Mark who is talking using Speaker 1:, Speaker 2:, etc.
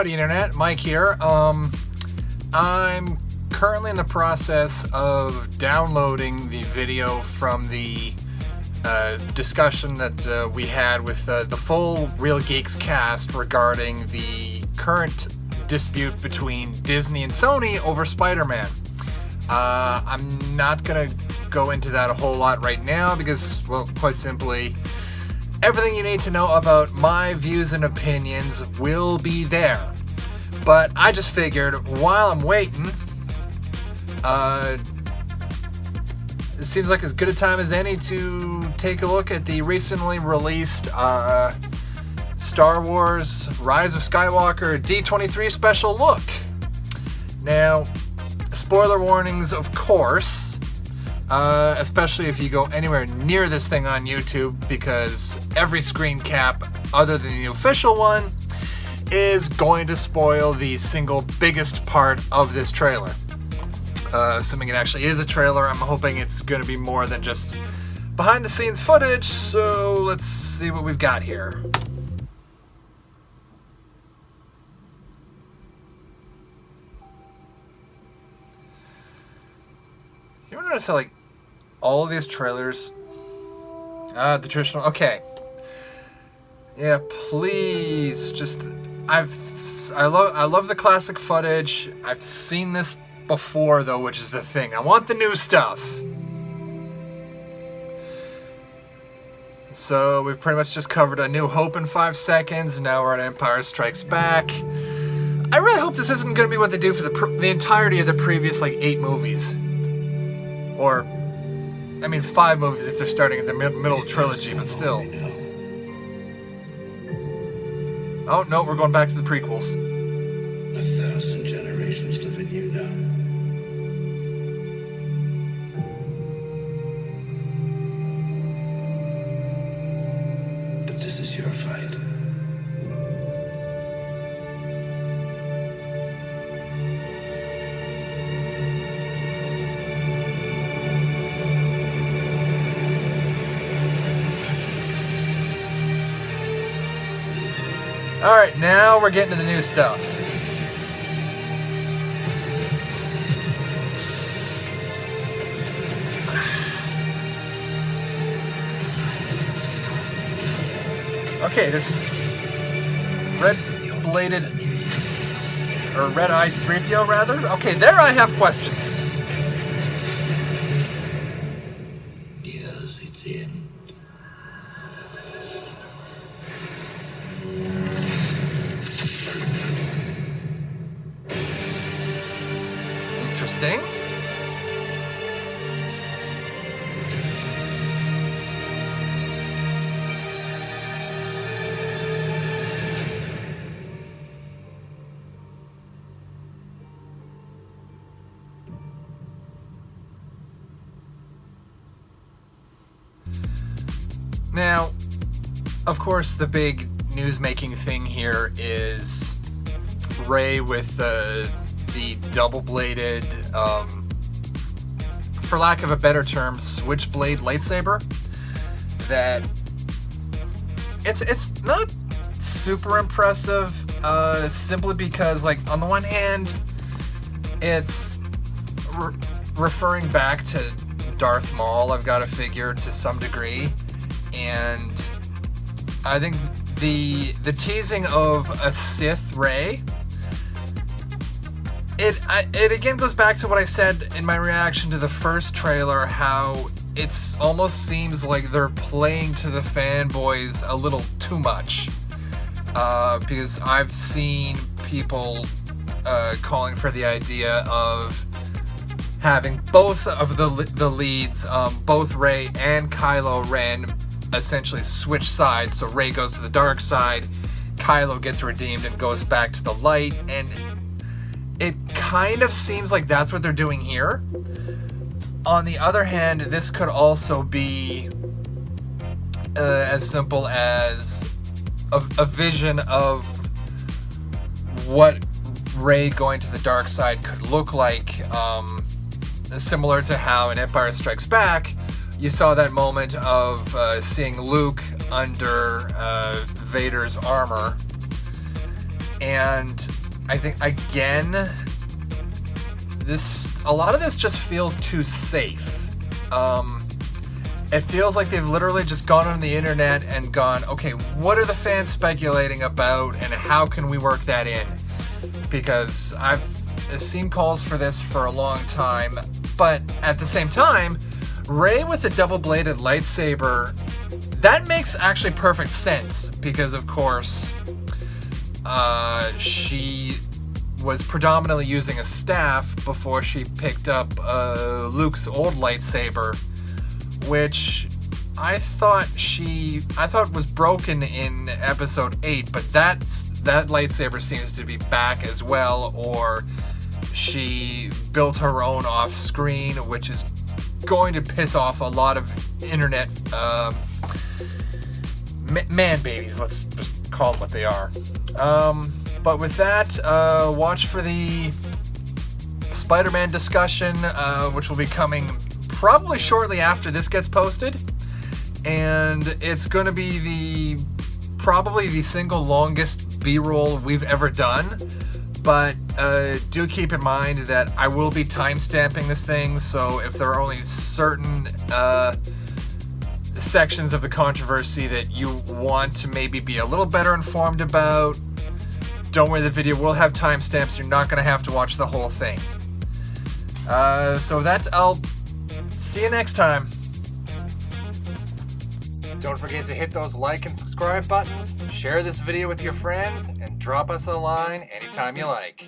Speaker 1: Howdy Internet, Mike here. I'm currently in the process of downloading the video from the discussion that we had with the full Reel Geeks cast regarding the current dispute between Disney and Sony over Spider-Man. I'm not going to go into that a whole lot right now because, well, quite simply, everything you need to know about my views and opinions will be there. But I just figured while I'm waiting, it seems like as good a time as any to take a look at the recently released Star Wars Rise of Skywalker D23 special look. Now, spoiler warnings, of course. Especially if you go anywhere near this thing on YouTube, because every screen cap, other than the official one, is going to spoil the single biggest part of this trailer. Assuming it actually is a trailer, I'm hoping it's going to be more than just behind the scenes footage, so let's see what we've got here. You ever notice how, like, all of these trailers, the traditional, okay. Yeah, please, just, I love the classic footage. I've seen this before, though, which is the thing. I want the new stuff. So, we've pretty much just covered A New Hope in 5 seconds, now we're at Empire Strikes Back. I really hope this isn't going to be what they do for the entirety of the previous, like, 8 movies. Or, I mean, 5 movies if they're starting at the middle trilogy, but still. Oh, no, we're going back to the prequels.
Speaker 2: 1,000 generations live in you now. But this is your fight.
Speaker 1: Alright, now we're getting to the new stuff. Okay, this red-bladed, or red-eyed 3PO rather? Okay, there I have questions.
Speaker 2: Yes, it's in.
Speaker 1: Interesting. Now, of course, the big news-making thing here is Rey with the double-bladed, for lack of a better term, switchblade lightsaber. That it's not super impressive, simply because, like, on the one hand, it's referring back to Darth Maul, I've got to figure, to some degree, and I think the teasing of a Sith Rey, it again goes back to what I said in my reaction to the first trailer, how it almost seems like they're playing to the fanboys a little too much. Because I've seen people calling for the idea of having both of the leads, both Rey and Kylo Ren, essentially switch sides. So Rey goes to the dark side, Kylo gets redeemed and goes back to the light, and it kind of seems like that's what they're doing here. On the other hand, this could also be as simple as a vision of what Rey going to the dark side could look like, similar to how in Empire Strikes Back, you saw that moment of seeing Luke under Vader's armor, and I think, again, a lot of this just feels too safe. It feels like they've literally just gone on the internet and gone, okay, what are the fans speculating about and how can we work that in? Because I've seen calls for this for a long time, but at the same time, Rey with the double-bladed lightsaber, that makes actually perfect sense because, of course, she was predominantly using a staff before she picked up Luke's old lightsaber, which I thought was broken in episode 8, but that lightsaber seems to be back as well, or she built her own off screen, which is going to piss off a lot of internet man babies, let's just call them what they are. But with that, watch for the Spider-Man discussion, which will be coming probably shortly after this gets posted. And it's going to be probably the single longest B-roll we've ever done. But do keep in mind that I will be timestamping this thing, so if there are only certain sections of the controversy that you want to maybe be a little better informed about, don't worry, the video will have timestamps. You're not going to have to watch the whole thing. So that, I'll see you next time. Don't forget to hit those like and subscribe buttons, share this video with your friends, and drop us a line anytime you like.